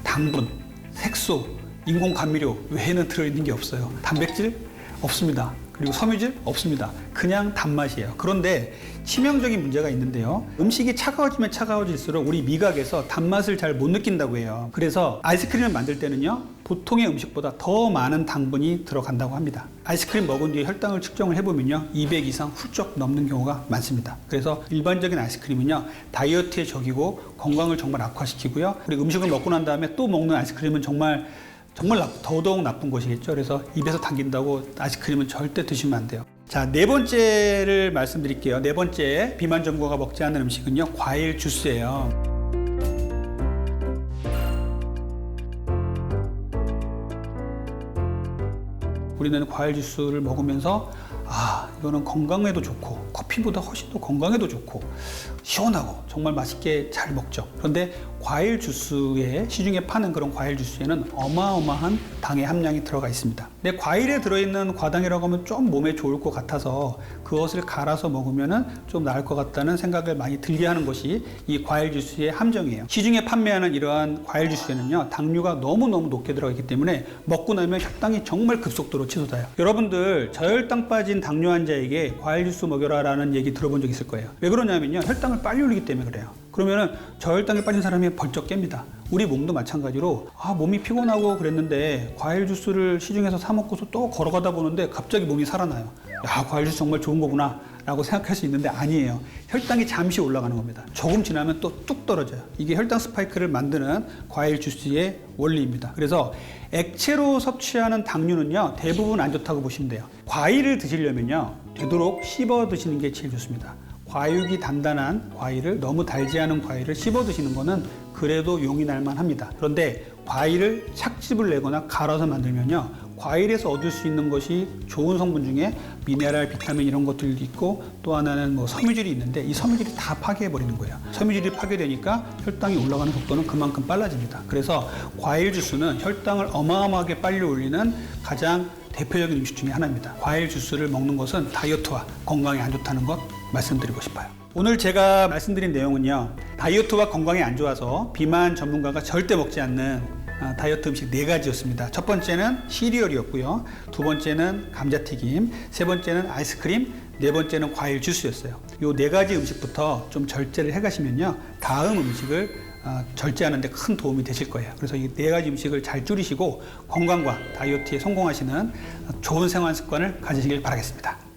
당분, 색소, 인공 감미료 외에는 들어있는 게 없어요. 단백질 없습니다. 그리고 섬유질 없습니다. 그냥 단맛이에요. 그런데 치명적인 문제가 있는데요. 음식이 차가워지면 차가워질수록 우리 미각에서 단맛을 잘 못 느낀다고 해요. 그래서 아이스크림을 만들 때는요. 보통의 음식보다 더 많은 당분이 들어간다고 합니다. 아이스크림 먹은 뒤에 혈당을 측정을 해보면요. 200 이상 훌쩍 넘는 경우가 많습니다. 그래서 일반적인 아이스크림은요. 다이어트의 적이고 건강을 정말 악화시키고요. 그리고 음식을 먹고 난 다음에 또 먹는 아이스크림은 정말 더더욱 나쁜 것이겠죠. 그래서 입에서 당긴다고 아이스크림은 절대 드시면 안 돼요. 자, 네 번째를 말씀드릴게요. 네 번째 비만 전문가가 먹지 않는 음식은요. 과일 주스예요. 우리는 과일 주스를 먹으면서 이거는 건강에도 좋고 커피보다 훨씬 더 건강에도 좋고 시원하고 정말 맛있게 잘 먹죠. 그런데 과일 주스에 시중에 파는 그런 과일 주스에는 어마어마한 당의 함량이 들어가 있습니다. 근데 과일에 들어있는 과당이라고 하면 좀 몸에 좋을 것 같아서 그것을 갈아서 먹으면 좀 나을 것 같다는 생각을 많이 들게 하는 것이 이 과일 주스의 함정이에요. 시중에 판매하는 이러한 과일 주스에는요. 당류가 너무너무 높게 들어가 있기 때문에 먹고 나면 혈당이 정말 급속도로 치솟아요. 여러분들 저혈당 빠진 당뇨 환자에게 과일 주스 먹여라 라는 얘기 들어본 적 있을 거예요. 왜 그러냐면요. 혈당을 빨리 올리기 때문에 그래요. 그러면은 저혈당에 빠진 사람이 벌쩍 깹니다. 우리 몸도 마찬가지로 몸이 피곤하고 그랬는데 과일 주스를 시중에서 사 먹고서 또 걸어가다 보는데 갑자기 몸이 살아나요. 야, 과일 주스 정말 좋은 거구나 라고 생각할 수 있는데 아니에요. 혈당이 잠시 올라가는 겁니다. 조금 지나면 또 뚝 떨어져요. 이게 혈당 스파이크를 만드는 과일 주스의 원리입니다. 그래서 액체로 섭취하는 당류는요, 대부분 안 좋다고 보시면 돼요. 과일을 드시려면요, 되도록 씹어 드시는 게 제일 좋습니다. 과육이 단단한 과일을, 너무 달지 않은 과일을 씹어 드시는 거는 그래도 용이 날 만합니다. 그런데 과일을 착즙을 내거나 갈아서 만들면요, 과일에서 얻을 수 있는 것이 좋은 성분 중에 미네랄, 비타민 이런 것들도 있고, 또 하나는 뭐 섬유질이 있는데 이 섬유질이 다 파괴해 버리는 거예요. 섬유질이 파괴되니까 혈당이 올라가는 속도는 그만큼 빨라집니다. 그래서 과일 주스는 혈당을 어마어마하게 빨리 올리는 가장 대표적인 음식 중에 하나입니다. 과일 주스를 먹는 것은 다이어트와 건강에 안 좋다는 것 말씀드리고 싶어요. 오늘 제가 말씀드린 내용은요, 다이어트와 건강에 안 좋아서 비만 전문가가 절대 먹지 않는 다이어트 음식 4가지였습니다. 첫 번째는 시리얼이었고요. 두 번째는 감자튀김, 세 번째는 아이스크림, 네 번째는 과일 주스였어요. 이 4가지 음식부터 좀 절제를 해가시면요, 다음 음식을 절제하는 데 큰 도움이 되실 거예요. 그래서 이 4가지 음식을 잘 줄이시고 건강과 다이어트에 성공하시는 좋은 생활 습관을 가지시길 바라겠습니다.